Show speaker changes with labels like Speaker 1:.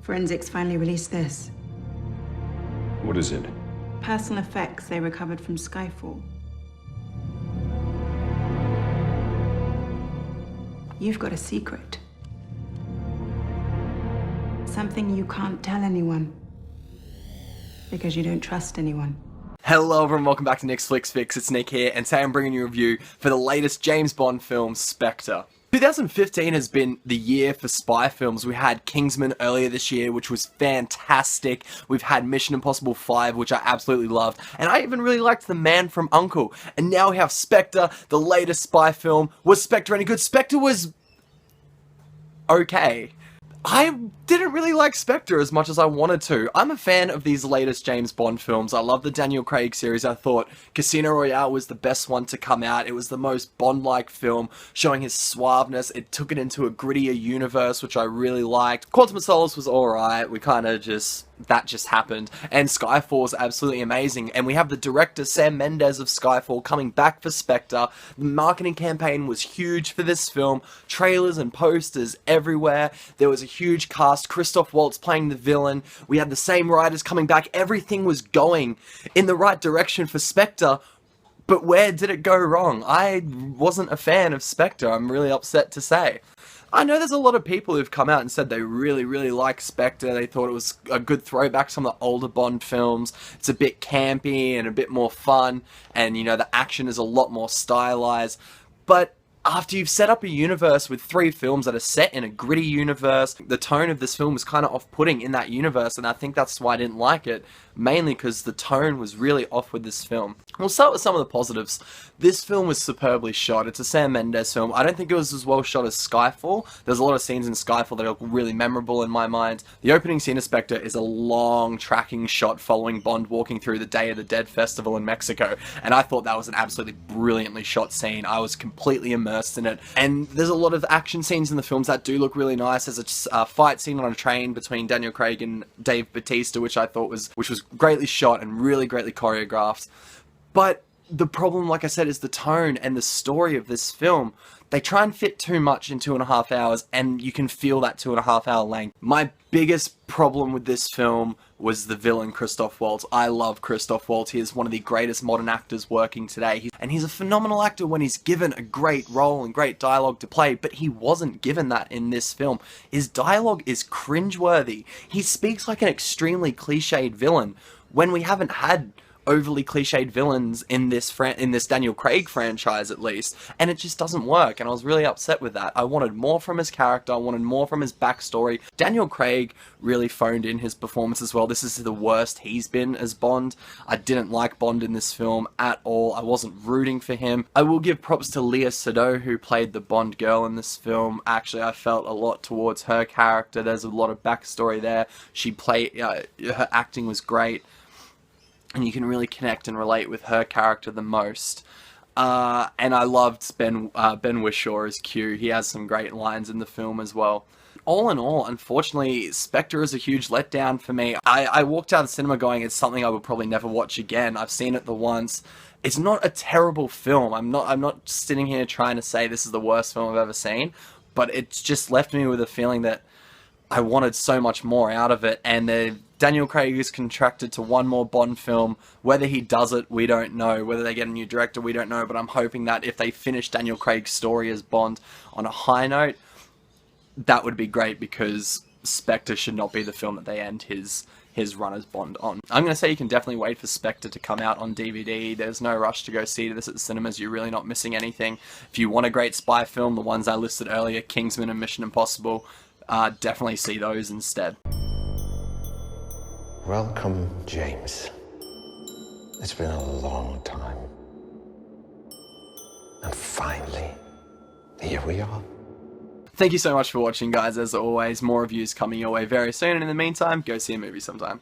Speaker 1: Forensics finally released this.
Speaker 2: What is it?
Speaker 1: Personal effects they recovered from Skyfall. You've got a secret. Something you can't tell anyone. Because you don't trust anyone.
Speaker 3: Hello everyone, welcome back to Nick's Flicks Fix. It's Nick here, and today I'm bringing you a review for the latest James Bond film, Spectre. 2015 has been the year for spy films. We had Kingsman earlier this year, which was fantastic. We've had Mission Impossible 5, which I absolutely loved. And I even really liked The Man from U.N.C.L.E. And now we have Spectre, the latest spy film. Was Spectre any good? Spectre was okay. I didn't really like Spectre as much as I wanted to. I'm a fan of these latest James Bond films. I love the Daniel Craig series. I thought Casino Royale was the best one to come out. It was the most Bond-like film, showing his suaveness. It took it into a grittier universe, which I really liked. Quantum of Solace was alright. We kind of that just happened. And Skyfall is absolutely amazing. And we have the director, Sam Mendes of Skyfall, coming back for Spectre. The marketing campaign was huge for this film. Trailers and posters everywhere. There was a huge cast. Christoph Waltz playing the villain. We had the same writers coming back. Everything was going in the right direction for Spectre. But where did it go wrong? I wasn't a fan of Spectre, I'm really upset to say. I know there's a lot of people who've come out and said they really, really like Spectre. They thought it was a good throwback to some of the older Bond films. It's a bit campy and a bit more fun, and you know, the action is a lot more stylized. But after you've set up a universe with 3 films that are set in a gritty universe, the tone of this film was kind of off-putting in that universe, and I think that's why I didn't like it, mainly because the tone was really off with this film. We'll start with some of the positives. This film was superbly shot. It's a Sam Mendes film. I don't think it was as well shot as Skyfall. There's a lot of scenes in Skyfall that are really memorable in my mind. The opening scene of Spectre is a long tracking shot following Bond walking through the Day of the Dead festival in Mexico, and I thought that was an absolutely brilliantly shot scene. I was completely immersed in it. And there's a lot of action scenes in the films that do look really nice. There's a fight scene on a train between Daniel Craig and Dave Bautista, which I thought was greatly shot and really greatly choreographed. But the problem, like I said, is the tone and the story of this film. They try and fit too much in 2.5 hours, and you can feel that 2.5 hour length. My biggest problem with this film was the villain, Christoph Waltz. I love Christoph Waltz. He is one of the greatest modern actors working today. And he's a phenomenal actor when he's given a great role and great dialogue to play, but he wasn't given that in this film. His dialogue is cringeworthy. He speaks like an extremely cliched villain, when we haven't had overly cliched villains in this Daniel Craig franchise, at least, and it just doesn't work, and I was really upset with that. I wanted more from his character, I wanted more from his backstory. Daniel Craig really phoned in his performance as well. This is the worst he's been as Bond. I didn't like Bond in this film at all. I wasn't rooting for him. I will give props to Léa Seydoux, who played the Bond girl in this film. Actually, I felt a lot towards her character. There's a lot of backstory there. Her acting was great, and you can really connect and relate with her character the most. And I loved Ben Whishaw as Q. He has some great lines in the film as well. All in all, unfortunately, Spectre is a huge letdown for me. I walked out of the cinema going, it's something I would probably never watch again. I've seen it the once. It's not a terrible film. I'm not sitting here trying to say this is the worst film I've ever seen, but it's just left me with a feeling that I wanted so much more out of it, and Daniel Craig is contracted to one more Bond film. Whether he does it, we don't know. Whether they get a new director, we don't know, but I'm hoping that if they finish Daniel Craig's story as Bond on a high note, that would be great, because Spectre should not be the film that they end his run as Bond on. I'm going to say you can definitely wait for Spectre to come out on DVD. There's no rush to go see this at the cinemas. You're really not missing anything. If you want a great spy film, the ones I listed earlier, Kingsman and Mission Impossible, definitely see those instead.
Speaker 4: Welcome, James. It's been a long time. And finally, here we are.
Speaker 3: Thank you so much for watching, guys. As always, more reviews coming your way very soon, and in the meantime, go see a movie sometime.